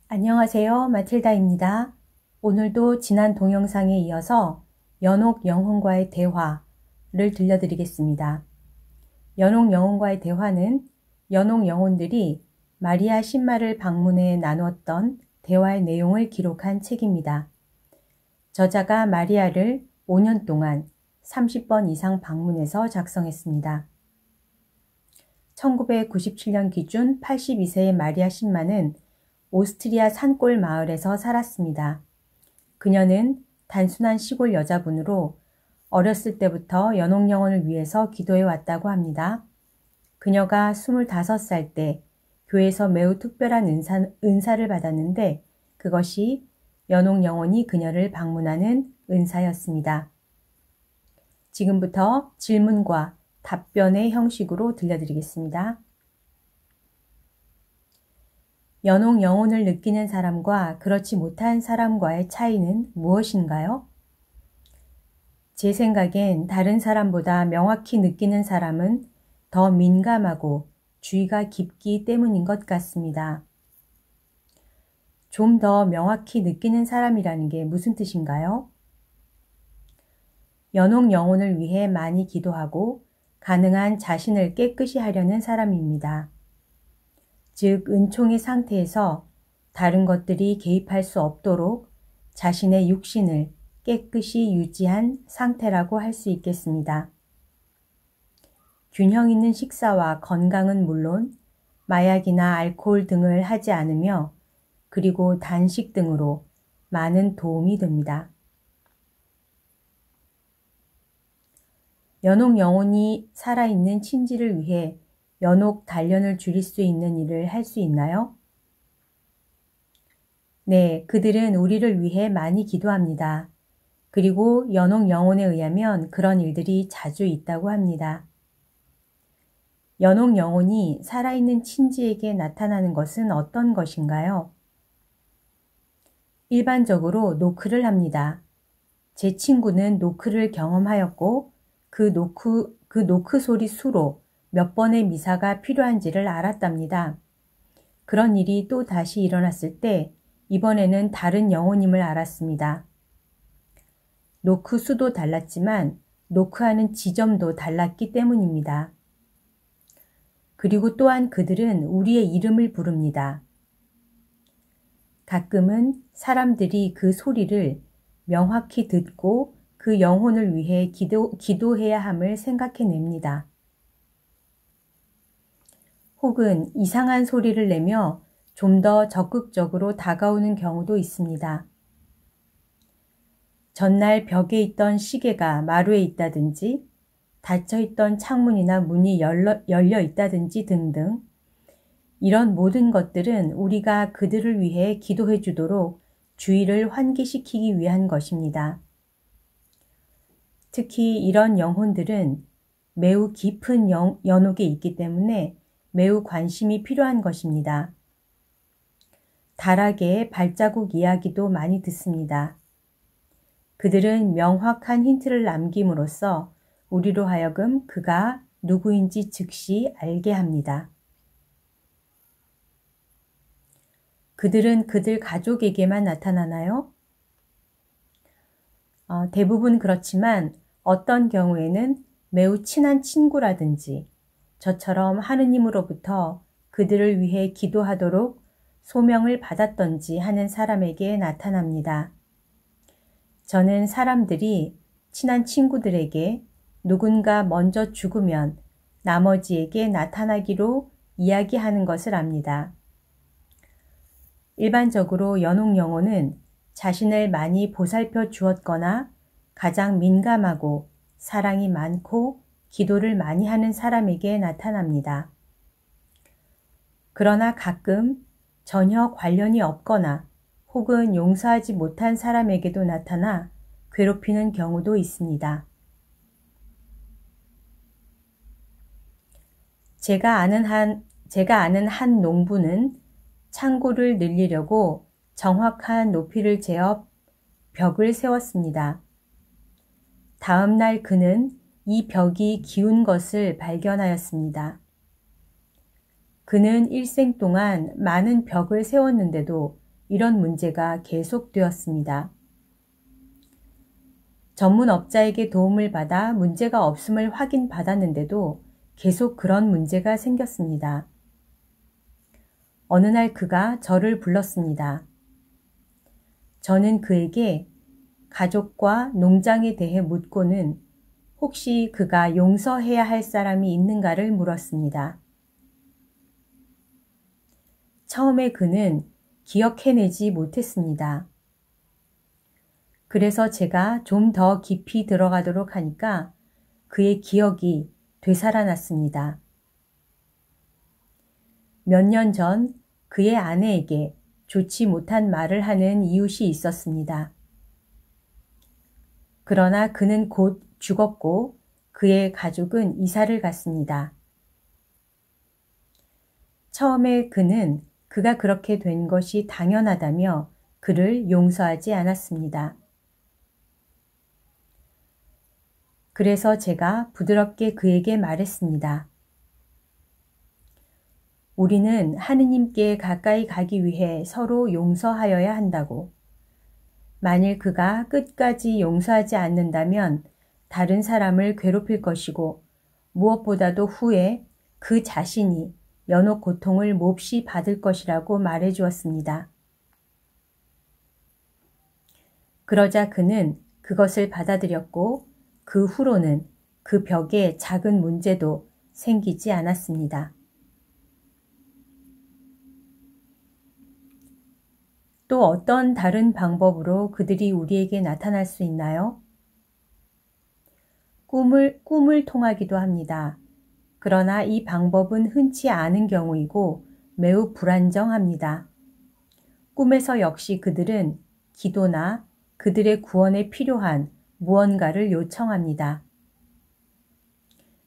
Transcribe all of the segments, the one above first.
안녕하세요. 마틸다입니다. 오늘도 지난 동영상에 이어서 연옥 영혼과의 대화를 들려드리겠습니다. 연옥 영혼과의 대화는 연옥 영혼들이 마리아 신마를 방문해 나눴던 대화의 내용을 기록한 책입니다. 저자가 마리아를 5년 동안 30번 이상 방문해서 작성했습니다. 1997년 기준 82세의 마리아 신마는 오스트리아 산골 마을에서 살았습니다. 그녀는 단순한 시골 여자분으로 어렸을 때부터 연옥 영혼을 위해서 기도해 왔다고 합니다. 그녀가 25살 때 교회에서 매우 특별한 은사를 받았는데 그것이 연옥 영혼이 그녀를 방문하는 은사였습니다. 지금부터 질문과 답변의 형식으로 들려드리겠습니다. 연옥 영혼을 느끼는 사람과 그렇지 못한 사람과의 차이는 무엇인가요? 제 생각엔 다른 사람보다 명확히 느끼는 사람은 더 민감하고 주의가 깊기 때문인 것 같습니다. 좀 더 명확히 느끼는 사람이라는 게 무슨 뜻인가요? 연옥 영혼을 위해 많이 기도하고 가능한 자신을 깨끗이 하려는 사람입니다. 즉, 은총의 상태에서 다른 것들이 개입할 수 없도록 자신의 육신을 깨끗이 유지한 상태라고 할 수 있겠습니다. 균형 있는 식사와 건강은 물론 마약이나 알코올 등을 하지 않으며 그리고 단식 등으로 많은 도움이 됩니다. 연옥 영혼이 살아있는 친지를 위해 연옥 단련을 줄일 수 있는 일을 할 수 있나요? 네, 그들은 우리를 위해 많이 기도합니다. 그리고 연옥 영혼에 의하면 그런 일들이 자주 있다고 합니다. 연옥 영혼이 살아있는 친지에게 나타나는 것은 어떤 것인가요? 일반적으로 노크를 합니다. 제 친구는 노크를 경험하였고 그 노크 소리 수로 몇 번의 미사가 필요한지를 알았답니다. 그런 일이 또 다시 일어났을 때 이번에는 다른 영혼임을 알았습니다. 노크 수도 달랐지만 노크하는 지점도 달랐기 때문입니다. 그리고 또한 그들은 우리의 이름을 부릅니다. 가끔은 사람들이 그 소리를 명확히 듣고 그 영혼을 위해 기도해야 함을 생각해냅니다. 혹은 이상한 소리를 내며 좀 더 적극적으로 다가오는 경우도 있습니다. 전날 벽에 있던 시계가 마루에 있다든지 닫혀있던 창문이나 문이 열려 있다든지 등등 이런 모든 것들은 우리가 그들을 위해 기도해 주도록 주의를 환기시키기 위한 것입니다. 특히 이런 영혼들은 매우 깊은 연옥에 있기 때문에 매우 관심이 필요한 것입니다. 다락의 발자국 이야기도 많이 듣습니다. 그들은 명확한 힌트를 남김으로써 우리로 하여금 그가 누구인지 즉시 알게 합니다. 그들은 그들 가족에게만 나타나나요? 대부분 그렇지만 어떤 경우에는 매우 친한 친구라든지 저처럼 하느님으로부터 그들을 위해 기도하도록 소명을 받았던지 하는 사람에게 나타납니다. 저는 사람들이 친한 친구들에게 누군가 먼저 죽으면 나머지에게 나타나기로 이야기하는 것을 압니다. 일반적으로 연옥 영혼은 자신을 많이 보살펴 주었거나 가장 민감하고 사랑이 많고 기도를 많이 하는 사람에게 나타납니다. 그러나 가끔 전혀 관련이 없거나 혹은 용서하지 못한 사람에게도 나타나 괴롭히는 경우도 있습니다. 제가 아는 한 농부는 창고를 늘리려고 정확한 높이를 재어 벽을 세웠습니다. 다음 날 그는 이 벽이 기운 것을 발견하였습니다. 그는 일생 동안 많은 벽을 세웠는데도 이런 문제가 계속되었습니다. 전문업자에게 도움을 받아 문제가 없음을 확인받았는데도 계속 그런 문제가 생겼습니다. 어느 날 그가 저를 불렀습니다. 저는 그에게 가족과 농장에 대해 묻고는 혹시 그가 용서해야 할 사람이 있는가를 물었습니다. 처음에 그는 기억해내지 못했습니다. 그래서 제가 좀 더 깊이 들어가도록 하니까 그의 기억이 되살아났습니다. 몇 년 전 그의 아내에게 좋지 못한 말을 하는 이웃이 있었습니다. 그러나 그는 곧 죽었고 그의 가족은 이사를 갔습니다. 처음에 그는 그가 그렇게 된 것이 당연하다며 그를 용서하지 않았습니다. 그래서 제가 부드럽게 그에게 말했습니다. 우리는 하느님께 가까이 가기 위해 서로 용서하여야 한다고. 만일 그가 끝까지 용서하지 않는다면 다른 사람을 괴롭힐 것이고 무엇보다도 후에 그 자신이 연옥 고통을 몹시 받을 것이라고 말해 주었습니다. 그러자 그는 그것을 받아들였고 그 후로는 그 벽에 작은 문제도 생기지 않았습니다. 또 어떤 다른 방법으로 그들이 우리에게 나타날 수 있나요? 꿈을 통하기도 합니다. 그러나 이 방법은 흔치 않은 경우이고 매우 불안정합니다. 꿈에서 역시 그들은 기도나 그들의 구원에 필요한 무언가를 요청합니다.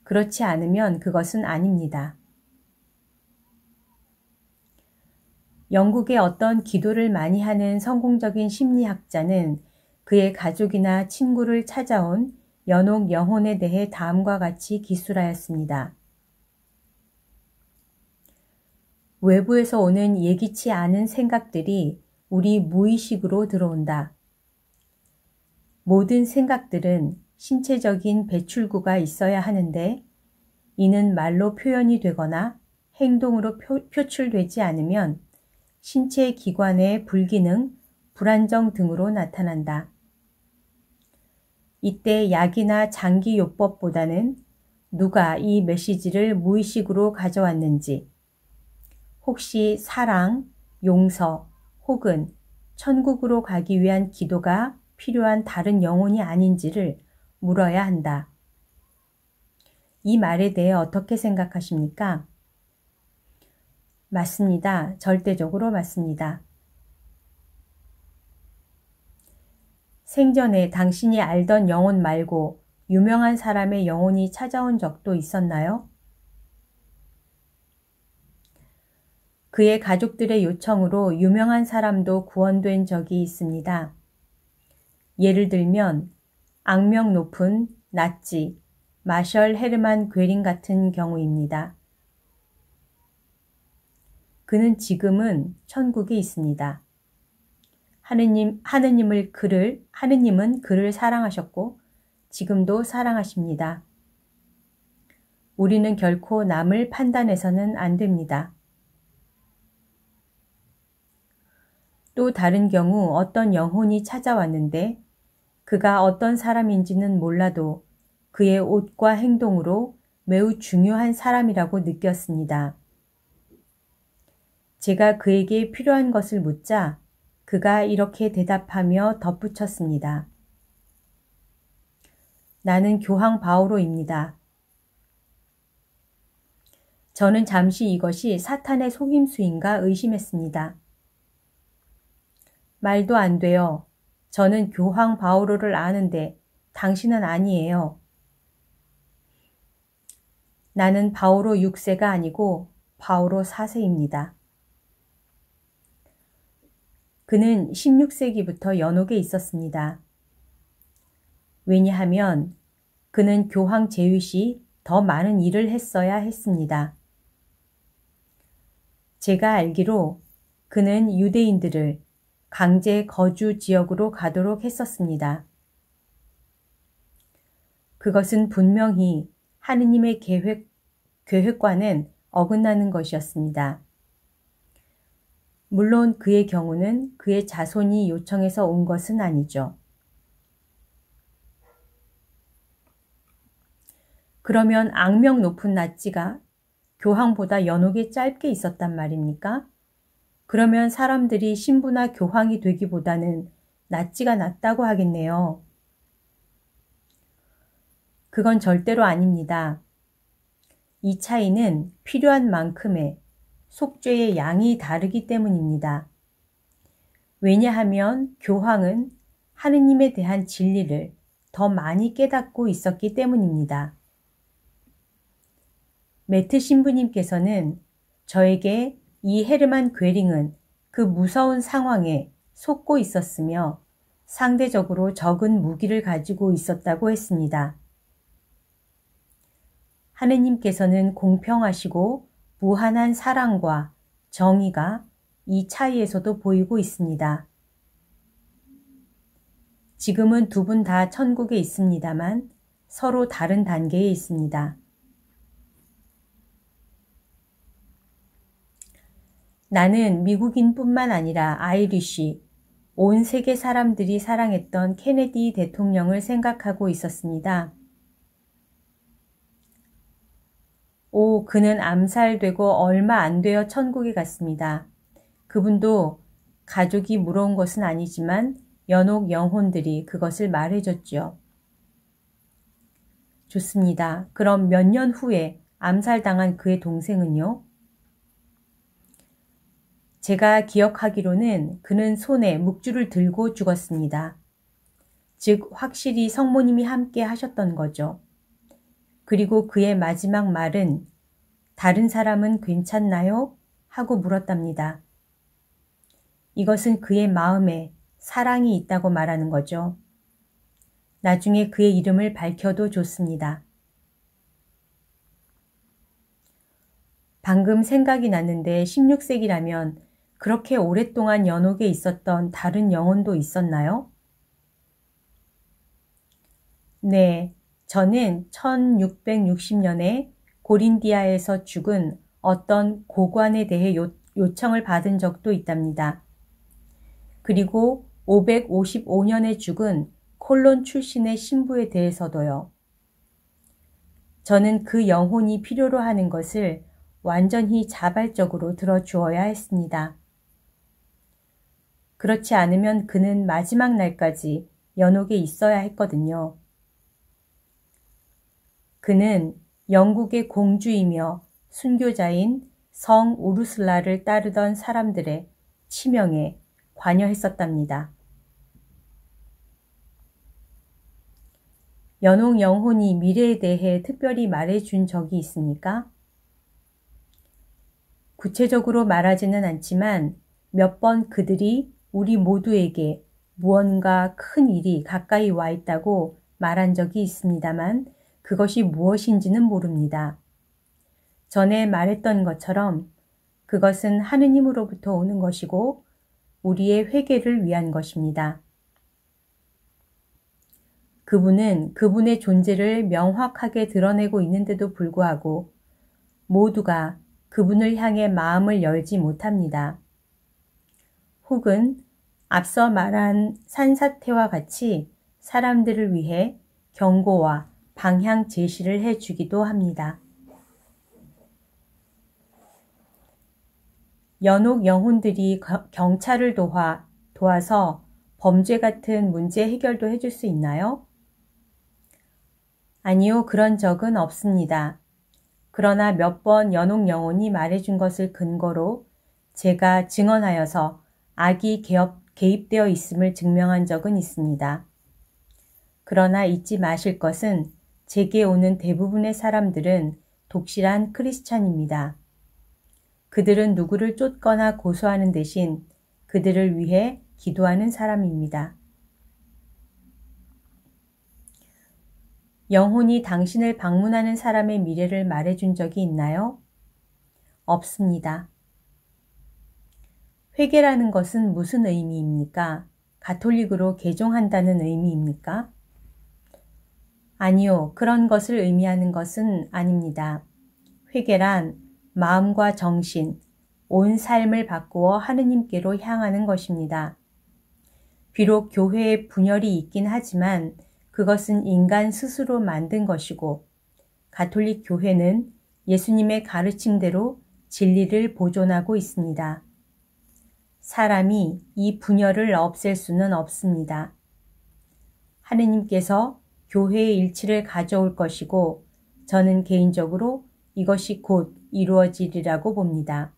그렇지 않으면 그것은 아닙니다. 영국의 어떤 기도를 많이 하는 성공적인 심리학자는 그의 가족이나 친구를 찾아온 연옥 영혼에 대해 다음과 같이 기술하였습니다. 외부에서 오는 예기치 않은 생각들이 우리 무의식으로 들어온다. 모든 생각들은 신체적인 배출구가 있어야 하는데 이는 말로 표현이 되거나 행동으로 표출되지 않으면 신체 기관의 불기능, 불안정 등으로 나타난다. 이때 약이나 장기요법보다는 누가 이 메시지를 무의식으로 가져왔는지, 혹시 사랑, 용서 혹은 천국으로 가기 위한 기도가 필요한 다른 영혼이 아닌지를 물어야 한다. 이 말에 대해 어떻게 생각하십니까? 맞습니다. 절대적으로 맞습니다. 생전에 당신이 알던 영혼 말고 유명한 사람의 영혼이 찾아온 적도 있었나요? 그의 가족들의 요청으로 유명한 사람도 구원된 적이 있습니다. 예를 들면 악명 높은 나치, 마셜 헤르만 괴링 같은 경우입니다. 그는 지금은 천국에 있습니다. 하느님은 그를 사랑하셨고 지금도 사랑하십니다. 우리는 결코 남을 판단해서는 안 됩니다. 또 다른 경우 어떤 영혼이 찾아왔는데 그가 어떤 사람인지는 몰라도 그의 옷과 행동으로 매우 중요한 사람이라고 느꼈습니다. 제가 그에게 필요한 것을 묻자 그가 이렇게 대답하며 덧붙였습니다. 나는 교황 바오로입니다. 저는 잠시 이것이 사탄의 속임수인가 의심했습니다. 말도 안 돼요. 저는 교황 바오로를 아는데 당신은 아니에요. 나는 바오로 6세가 아니고 바오로 4세입니다. 그는 16세기부터 연옥에 있었습니다. 왜냐하면 그는 교황 제위 시 더 많은 일을 했어야 했습니다. 제가 알기로 그는 유대인들을 강제 거주 지역으로 가도록 했었습니다. 그것은 분명히 하느님의 계획과는 어긋나는 것이었습니다. 물론 그의 경우는 그의 자손이 요청해서 온 것은 아니죠. 그러면 악명 높은 낫지가 교황보다 연옥이 짧게 있었단 말입니까? 그러면 사람들이 신부나 교황이 되기보다는 낫지가 낫다고 하겠네요. 그건 절대로 아닙니다. 이 차이는 필요한 만큼의 속죄의 양이 다르기 때문입니다. 왜냐하면 교황은 하느님에 대한 진리를 더 많이 깨닫고 있었기 때문입니다. 매트 신부님께서는 저에게 이 헤르만 괴링은 그 무서운 상황에 속고 있었으며 상대적으로 적은 무기를 가지고 있었다고 했습니다. 하느님께서는 공평하시고 무한한 사랑과 정의가 이 차이에서도 보이고 있습니다. 지금은 두 분 다 천국에 있습니다만 서로 다른 단계에 있습니다. 나는 미국인뿐만 아니라 아이리쉬, 온 세계 사람들이 사랑했던 케네디 대통령을 생각하고 있었습니다. 그는 암살되고 얼마 안 되어 천국에 갔습니다. 그분도 가족이 물어온 것은 아니지만 연옥 영혼들이 그것을 말해줬죠. 좋습니다. 그럼 몇 년 후에 암살당한 그의 동생은요? 제가 기억하기로는 그는 손에 묵주를 들고 죽었습니다. 즉 확실히 성모님이 함께 하셨던 거죠. 그리고 그의 마지막 말은 다른 사람은 괜찮나요? 하고 물었답니다. 이것은 그의 마음에 사랑이 있다고 말하는 거죠. 나중에 그의 이름을 밝혀도 좋습니다. 방금 생각이 났는데 16세기라면 그렇게 오랫동안 연옥에 있었던 다른 영혼도 있었나요? 네, 저는 1660년에 고린디아에서 죽은 어떤 고관에 대해 요청을 받은 적도 있답니다. 그리고 555년에 죽은 콜론 출신의 신부에 대해서도요. 저는 그 영혼이 필요로 하는 것을 완전히 자발적으로 들어주어야 했습니다. 그렇지 않으면 그는 마지막 날까지 연옥에 있어야 했거든요. 그는 영국의 공주이며 순교자인 성 우르슬라를 따르던 사람들의 치명에 관여했었답니다. 연옥 영혼이 미래에 대해 특별히 말해준 적이 있습니까? 구체적으로 말하지는 않지만 몇 번 그들이 우리 모두에게 무언가 큰 일이 가까이 와 있다고 말한 적이 있습니다만 그것이 무엇인지는 모릅니다. 전에 말했던 것처럼 그것은 하느님으로부터 오는 것이고 우리의 회개를 위한 것입니다. 그분은 그분의 존재를 명확하게 드러내고 있는데도 불구하고 모두가 그분을 향해 마음을 열지 못합니다. 혹은 앞서 말한 산사태와 같이 사람들을 위해 경고와 방향 제시를 해주기도 합니다. 연옥 영혼들이 경찰을 도와서 범죄 같은 문제 해결도 해줄 수 있나요? 아니요, 그런 적은 없습니다. 그러나 몇 번 연옥 영혼이 말해준 것을 근거로 제가 증언하여서 악이 개입되어 있음을 증명한 적은 있습니다. 그러나 잊지 마실 것은 제게 오는 대부분의 사람들은 독실한 크리스찬입니다. 그들은 누구를 쫓거나 고소하는 대신 그들을 위해 기도하는 사람입니다. 영혼이 당신을 방문하는 사람의 미래를 말해준 적이 있나요? 없습니다. 회개라는 것은 무슨 의미입니까? 가톨릭으로 개종한다는 의미입니까? 아니요, 그런 것을 의미하는 것은 아닙니다. 회개란 마음과 정신, 온 삶을 바꾸어 하느님께로 향하는 것입니다. 비록 교회에 분열이 있긴 하지만 그것은 인간 스스로 만든 것이고 가톨릭 교회는 예수님의 가르침대로 진리를 보존하고 있습니다. 사람이 이 분열을 없앨 수는 없습니다. 하느님께서 교회의 일치를 가져올 것이고 저는 개인적으로 이것이 곧 이루어지리라고 봅니다.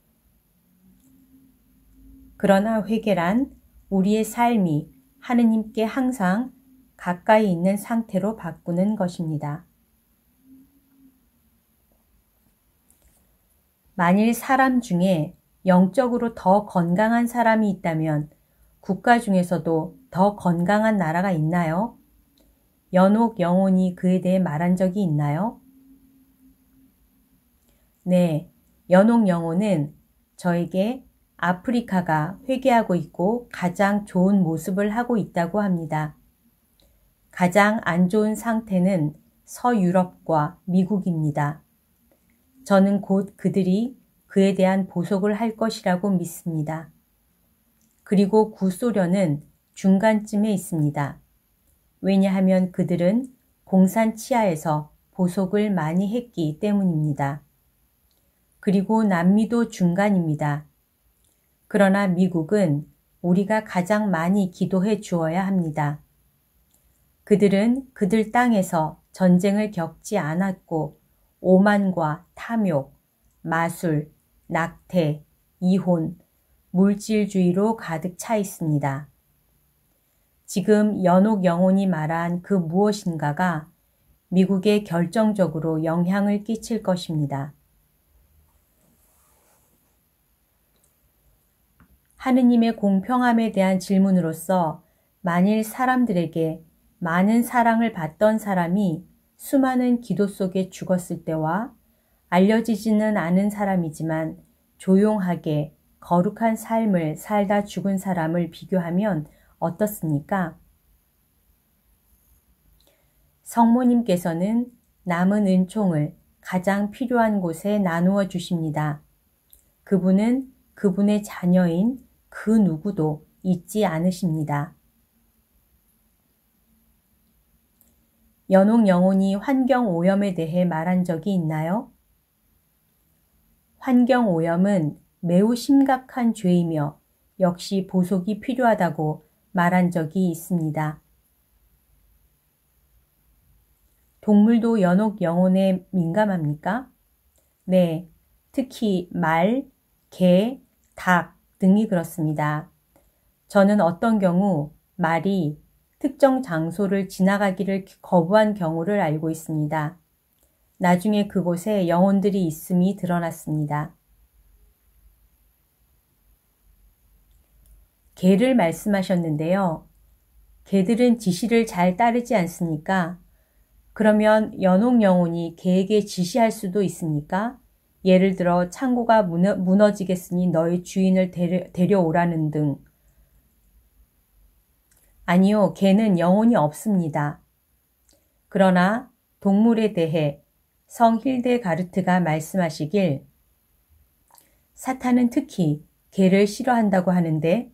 그러나 회개란 우리의 삶이 하느님께 항상 가까이 있는 상태로 바꾸는 것입니다. 만일 사람 중에 영적으로 더 건강한 사람이 있다면 국가 중에서도 더 건강한 나라가 있나요? 연옥 영혼이 그에 대해 말한 적이 있나요? 네, 연옥 영혼은 저에게 아프리카가 회개하고 있고 가장 좋은 모습을 하고 있다고 합니다. 가장 안 좋은 상태는 서유럽과 미국입니다. 저는 곧 그들이 그에 대한 보복을 할 것이라고 믿습니다. 그리고 구소련은 중간쯤에 있습니다. 왜냐하면 그들은 공산 치하에서 보복을 많이 했기 때문입니다. 그리고 남미도 중간입니다. 그러나 미국은 우리가 가장 많이 기도해 주어야 합니다. 그들은 그들 땅에서 전쟁을 겪지 않았고 오만과 탐욕, 마술, 낙태, 이혼, 물질주의로 가득 차 있습니다. 지금 연옥 영혼이 말한 그 무엇인가가 미국에 결정적으로 영향을 끼칠 것입니다. 하느님의 공평함에 대한 질문으로서 만일 사람들에게 많은 사랑을 받던 사람이 수많은 기도 속에 죽었을 때와 알려지지는 않은 사람이지만 조용하게 거룩한 삶을 살다 죽은 사람을 비교하면 어떻습니까? 성모님께서는 남은 은총을 가장 필요한 곳에 나누어 주십니다. 그분은 그분의 자녀인 그 누구도 잊지 않으십니다. 연옥 영혼이 환경오염에 대해 말한 적이 있나요? 환경오염은 매우 심각한 죄이며 역시 보복이 필요하다고 말한 적이 있습니다. 동물도 연옥 영혼에 민감합니까? 네, 특히 말, 개, 닭 등이 그렇습니다. 저는 어떤 경우 말이 특정 장소를 지나가기를 거부한 경우를 알고 있습니다. 나중에 그곳에 영혼들이 있음이 드러났습니다. 개를 말씀하셨는데요. 개들은 지시를 잘 따르지 않습니까? 그러면 연옥 영혼이 개에게 지시할 수도 있습니까? 예를 들어 창고가 무너지겠으니 너희 주인을 데려오라는 등. 아니요, 개는 영혼이 없습니다. 그러나 동물에 대해 성 힐데가르트가 말씀하시길 사탄은 특히 개를 싫어한다고 하는데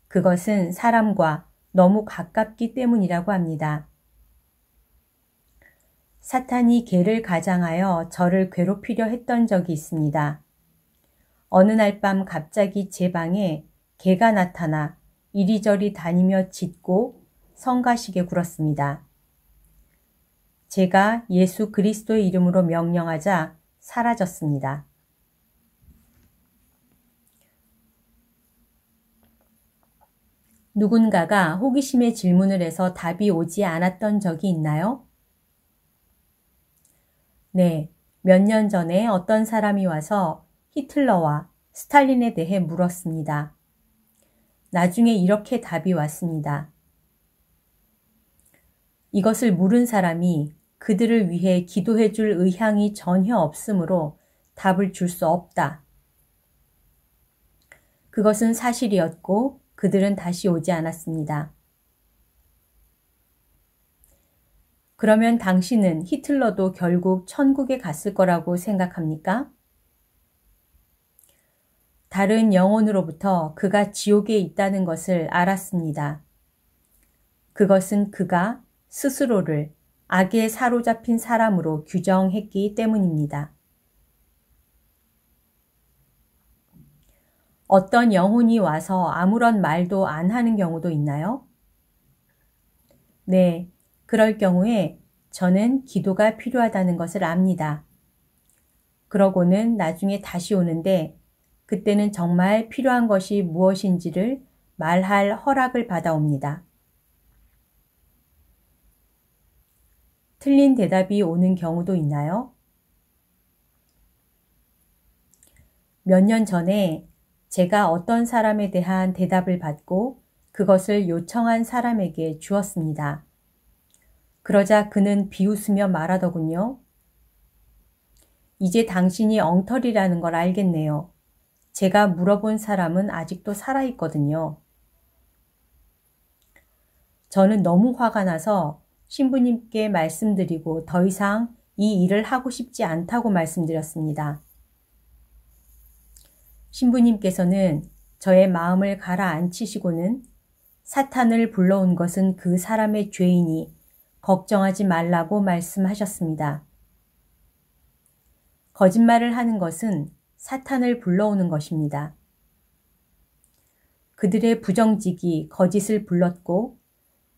그것은 사람과 너무 가깝기 때문이라고 합니다. 사탄이 개를 가장하여 저를 괴롭히려 했던 적이 있습니다. 어느 날 밤 갑자기 제 방에 개가 나타나 이리저리 다니며 짖고 성가시게 굴었습니다. 제가 예수 그리스도의 이름으로 명령하자 사라졌습니다. 누군가가 호기심에 질문을 해서 답이 오지 않았던 적이 있나요? 네, 몇 년 전에 어떤 사람이 와서 히틀러와 스탈린에 대해 물었습니다. 나중에 이렇게 답이 왔습니다. 이것을 물은 사람이 그들을 위해 기도해 줄 의향이 전혀 없으므로 답을 줄 수 없다. 그것은 사실이었고 그들은 다시 오지 않았습니다. 그러면 당신은 히틀러도 결국 천국에 갔을 거라고 생각합니까? 다른 영혼으로부터 그가 지옥에 있다는 것을 알았습니다. 그것은 그가 스스로를 악에 사로잡힌 사람으로 규정했기 때문입니다. 어떤 영혼이 와서 아무런 말도 안 하는 경우도 있나요? 네, 그럴 경우에 저는 기도가 필요하다는 것을 압니다. 그러고는 나중에 다시 오는데 그때는 정말 필요한 것이 무엇인지를 말할 허락을 받아옵니다. 틀린 대답이 오는 경우도 있나요? 몇 년 전에 제가 어떤 사람에 대한 대답을 받고 그것을 요청한 사람에게 주었습니다. 그러자 그는 비웃으며 말하더군요. 이제 당신이 엉터리라는 걸 알겠네요. 제가 물어본 사람은 아직도 살아있거든요. 저는 너무 화가 나서 신부님께 말씀드리고 더 이상 이 일을 하고 싶지 않다고 말씀드렸습니다. 신부님께서는 저의 마음을 가라앉히시고는 사탄을 불러온 것은 그 사람의 죄이니 걱정하지 말라고 말씀하셨습니다. 거짓말을 하는 것은 사탄을 불러오는 것입니다. 그들의 부정직이 거짓을 불렀고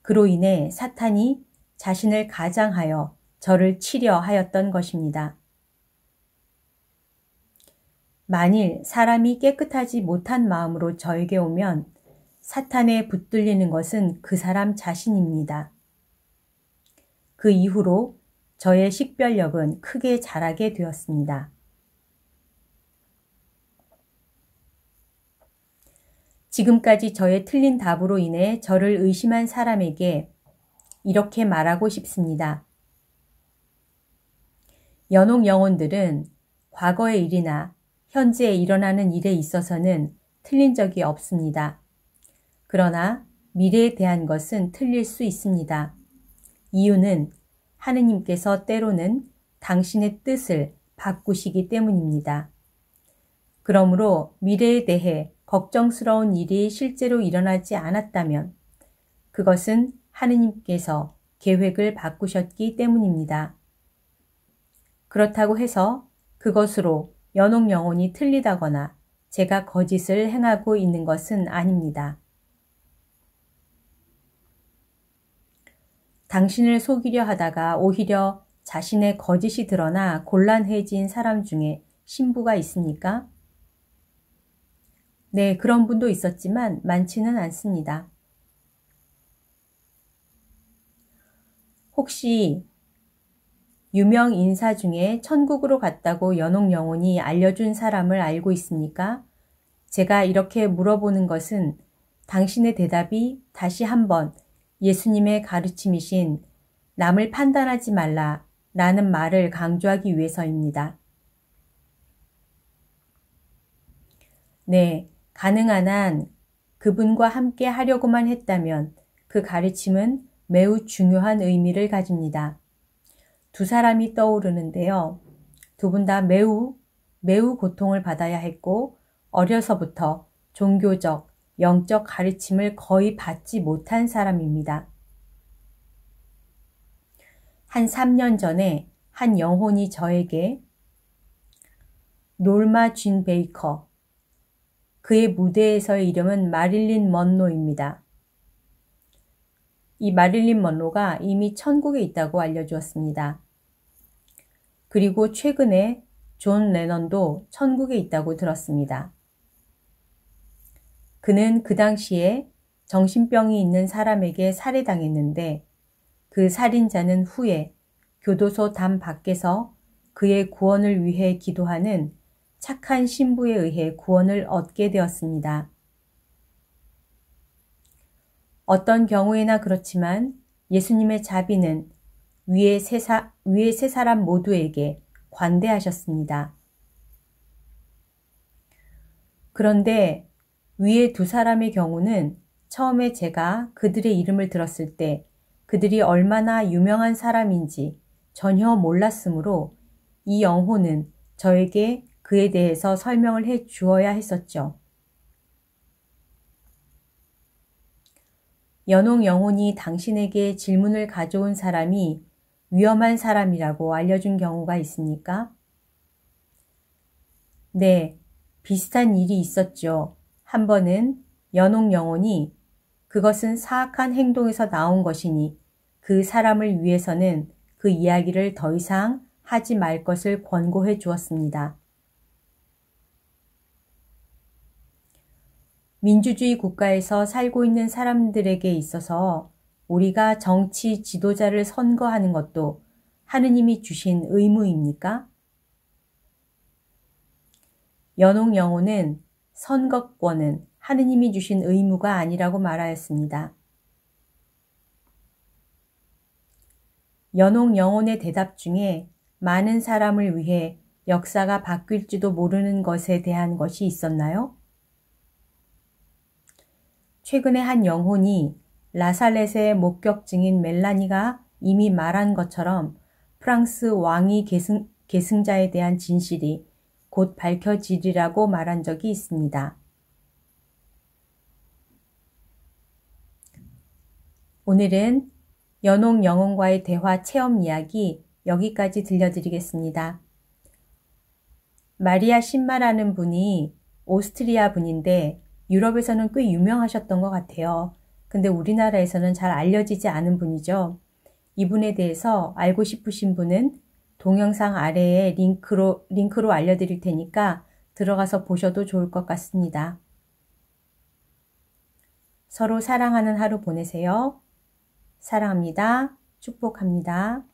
그로 인해 사탄이 자신을 가장하여 저를 치려 하였던 것입니다. 만일 사람이 깨끗하지 못한 마음으로 저에게 오면 사탄에 붙들리는 것은 그 사람 자신입니다. 그 이후로 저의 식별력은 크게 자라게 되었습니다. 지금까지 저의 틀린 답으로 인해 저를 의심한 사람에게 이렇게 말하고 싶습니다. 연옥 영혼들은 과거의 일이나 현재 일어나는 일에 있어서는 틀린 적이 없습니다. 그러나 미래에 대한 것은 틀릴 수 있습니다. 이유는 하느님께서 때로는 당신의 뜻을 바꾸시기 때문입니다. 그러므로 미래에 대해 걱정스러운 일이 실제로 일어나지 않았다면 그것은 하느님께서 계획을 바꾸셨기 때문입니다. 그렇다고 해서 그것으로 연옥 영혼이 틀리다거나 제가 거짓을 행하고 있는 것은 아닙니다. 당신을 속이려 하다가 오히려 자신의 거짓이 드러나 곤란해진 사람 중에 신부가 있습니까? 네, 그런 분도 있었지만 많지는 않습니다. 혹시 유명 인사 중에 천국으로 갔다고 연옥 영혼이 알려준 사람을 알고 있습니까? 제가 이렇게 물어보는 것은 당신의 대답이 다시 한번 예수님의 가르침이신 남을 판단하지 말라 라는 말을 강조하기 위해서입니다. 네, 가능한 한 그분과 함께 하려고만 했다면 그 가르침은 매우 중요한 의미를 가집니다. 두 사람이 떠오르는데요. 두 분 다 매우 고통을 받아야 했고 어려서부터 종교적, 영적 가르침을 거의 받지 못한 사람입니다. 한 3년 전에 한 영혼이 저에게 놀마 쥔 베이커, 그의 무대에서의 이름은 마릴린 먼로입니다. 이 마릴린 먼로가 이미 천국에 있다고 알려주었습니다. 그리고 최근에 존 레넌도 천국에 있다고 들었습니다. 그는 그 당시에 정신병이 있는 사람에게 살해당했는데 그 살인자는 후에 교도소 담 밖에서 그의 구원을 위해 기도하는 착한 신부에 의해 구원을 얻게 되었습니다. 어떤 경우에나 그렇지만 예수님의 자비는 위의 세 사람 모두에게 관대하셨습니다. 그런데 위의 두 사람의 경우는 처음에 제가 그들의 이름을 들었을 때 그들이 얼마나 유명한 사람인지 전혀 몰랐으므로 이 영혼은 저에게 그에 대해서 설명을 해 주어야 했었죠. 연옥 영혼이 당신에게 질문을 가져온 사람이 위험한 사람이라고 알려준 경우가 있습니까? 네, 비슷한 일이 있었죠. 한 번은 연옥 영혼이 그것은 사악한 행동에서 나온 것이니 그 사람을 위해서는 그 이야기를 더 이상 하지 말 것을 권고해 주었습니다. 민주주의 국가에서 살고 있는 사람들에게 있어서 우리가 정치 지도자를 선거하는 것도 하느님이 주신 의무입니까? 연옥 영혼은 선거권은 하느님이 주신 의무가 아니라고 말하였습니다. 연옥 영혼의 대답 중에 많은 사람을 위해 역사가 바뀔지도 모르는 것에 대한 것이 있었나요? 최근에 한 영혼이 라살렛의 목격증인 멜라니가 이미 말한 것처럼 프랑스 왕위 계승자에 대한 진실이 곧 밝혀지리라고 말한 적이 있습니다. 오늘은 연옥 영혼과의 대화 체험 이야기 여기까지 들려드리겠습니다. 마리아 신마라는 분이 오스트리아 분인데 유럽에서는 꽤 유명하셨던 것 같아요. 근데 우리나라에서는 잘 알려지지 않은 분이죠. 이분에 대해서 알고 싶으신 분은 동영상 아래에 링크로 알려드릴 테니까 들어가서 보셔도 좋을 것 같습니다. 서로 사랑하는 하루 보내세요. 사랑합니다. 축복합니다.